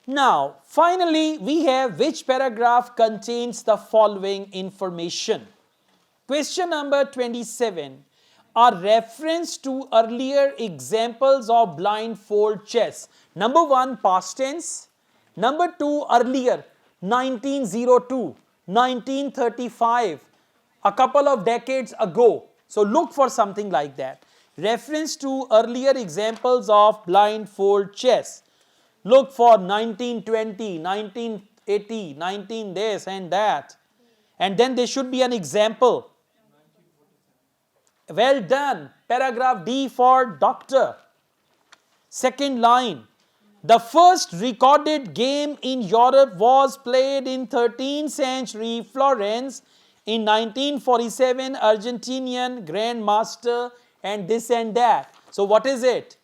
Now, finally, we have which paragraph contains the following information. Question number 27. A reference to earlier examples of blindfold chess. Number 1, past tense. Number 2, earlier, 1902, 1935, a couple of decades ago. So look for something like that. Reference to earlier examples of blindfold chess. Look for 1920, 1980, 19 this and that. And then there should be an example. Well done. Paragraph D for doctor. Second line. The first recorded game in Europe was played in 13th century Florence. In 1947, Argentinian grandmaster and this and that. So what is it?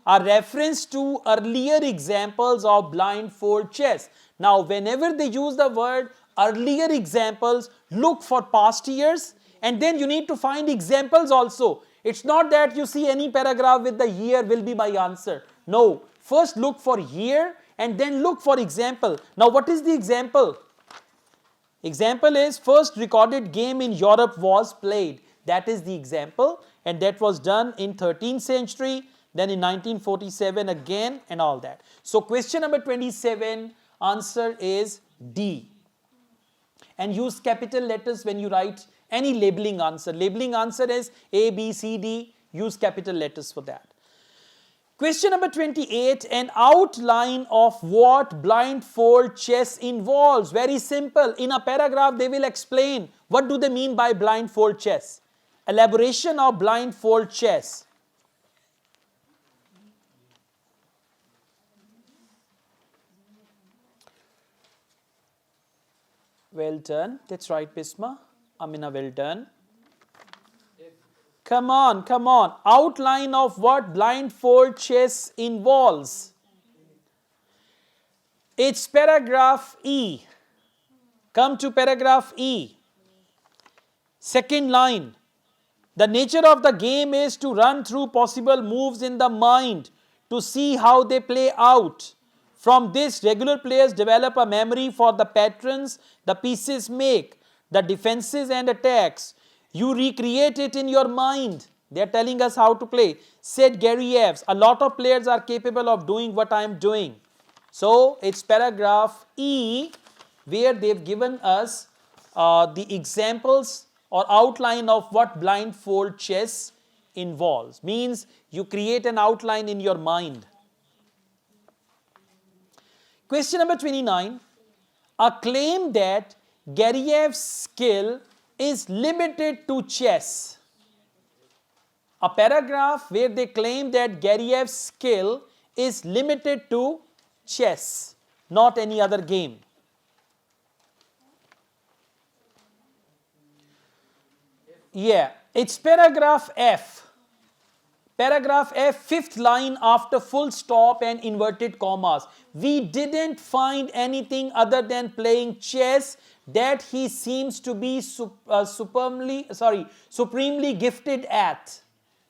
A reference to earlier examples of blindfold chess. Now, whenever they use the word earlier examples, look for past years, and then you need to find examples also. It's not that you see any paragraph with the year will be my answer. No, first look for year and then look for example. Now, what is the example? Example is first recorded game in Europe was played. That is the example, and that was done in 13th century, then in 1947 again, and all that. So question number 27, answer is D. And use capital letters when you write any labeling answer. Labeling answer is A, B, C, D. Use capital letters for that. Question number 28, an outline of what blindfold chess involves. Very simple. In a paragraph, they will explain what do they mean by blindfold chess. Elaboration of blindfold chess. Well done. That's right, Bisma. Amina, well done. Come on, come on. Outline of what blindfold chess involves. It's paragraph E. Come to paragraph E. Second line. The nature of the game is to run through possible moves in the mind to see how they play out. From this, regular players develop a memory for the patterns the pieces make, the defenses and attacks. You recreate it in your mind. They are telling us how to play. Said Gary Evans, a lot of players are capable of doing what I am doing. So, it's paragraph E where they've given us the examples or outline of what blindfold chess involves. Means you create an outline in your mind. Question number 29. A claim that Garriev's skill is limited to chess. A paragraph where they claim that Garriev's skill is limited to chess, not any other game. Yeah, it's paragraph F. Paragraph F, fifth line after full stop and inverted commas. We didn't find anything other than playing chess that he seems to be supremely gifted at.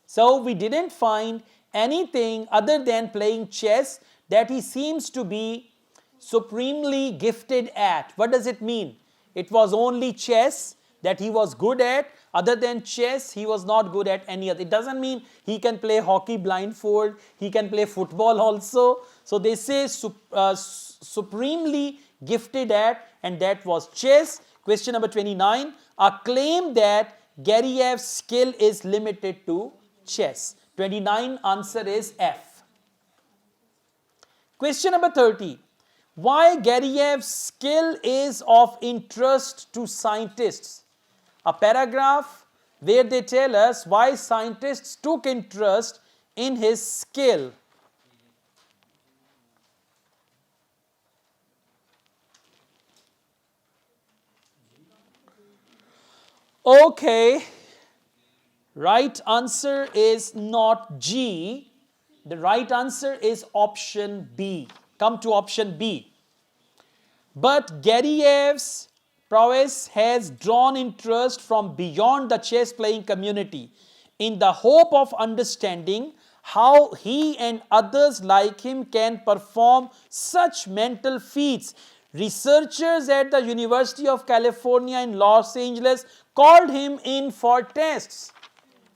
So we didn't find anything other than playing chess that he seems to be supremely gifted at. What does it mean? It was only chess that he was good at. Other than chess, he was not good at any other. It doesn't mean he can play hockey blindfold, he can play football also. So they say supremely gifted at, and that was chess. Question number 29, a claim that Garriev's skill is limited to chess. 29, answer is F. Question number 30, why Garriev's skill is of interest to scientists. A paragraph where they tell us why scientists took interest in his skill. Okay, right answer is not G. The right answer is option B. Come to option B. But Garriev's prowess has drawn interest from beyond the chess playing community. In the hope of understanding how he and others like him can perform such mental feats. Researchers at the University of California in Los Angeles called him in for tests.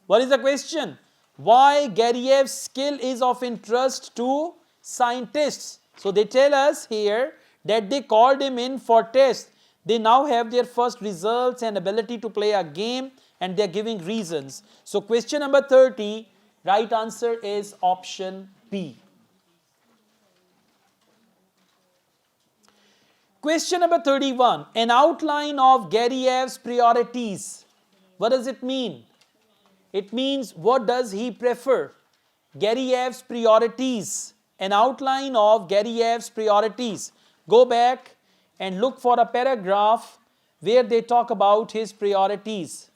What is the question? Why Garriev's skill is of interest to scientists. So they tell us here that they called him in for tests. They now have their first results and ability to play a game, and they are giving reasons. So question number 30, right answer is option B. Question number 31, an outline of Garriev's priorities. What does it mean? It means what does he prefer? Garriev's priorities, an outline of Garriev's priorities. Go back and look for a paragraph where they talk about his priorities.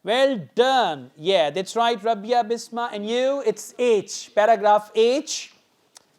Well done. Yeah, that's right, Rabia, Bisma, and you, it's H, paragraph H.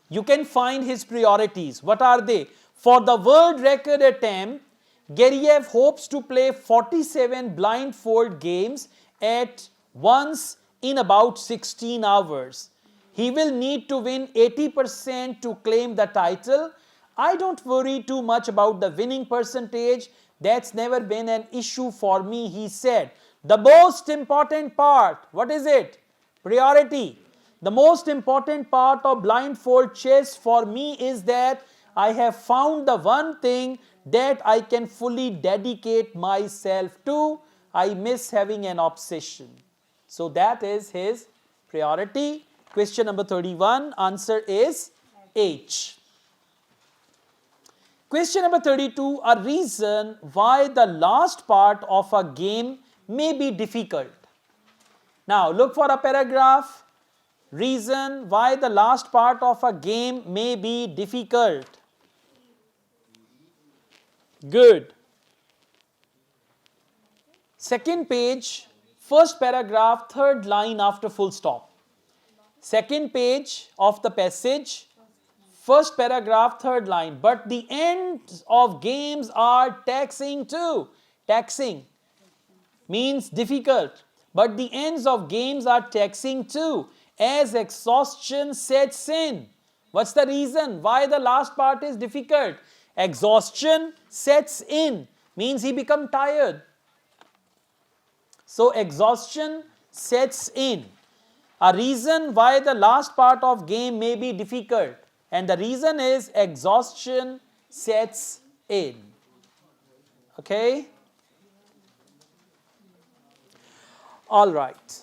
You can find his priorities. What are they? For the world record attempt, Garriev hopes to play 47 blindfold games at once in about 16 hours. He will need to win 80% to claim the title. I don't worry too much about the winning percentage. That's never been an issue for me, he said. The most important part, what is it? Priority. The most important part of blindfold chess for me is that I have found the one thing that I can fully dedicate myself to. I miss having an obsession. So that is his priority. Question number 31, answer is H. Question number 32, a reason why the last part of a game may be difficult. Now look for a paragraph. Reason why the last part of a game may be difficult. Good. Second page, first paragraph, third line after full stop. Second page of the passage, first paragraph, third line. But the ends of games are taxing too. Taxing means difficult. But the ends of games are taxing too, as exhaustion sets in. What's the reason why the last part is difficult? Exhaustion sets in, means he becomes tired. So exhaustion sets in. A reason why the last part of game may be difficult, and the reason is exhaustion sets in. Okay? All right.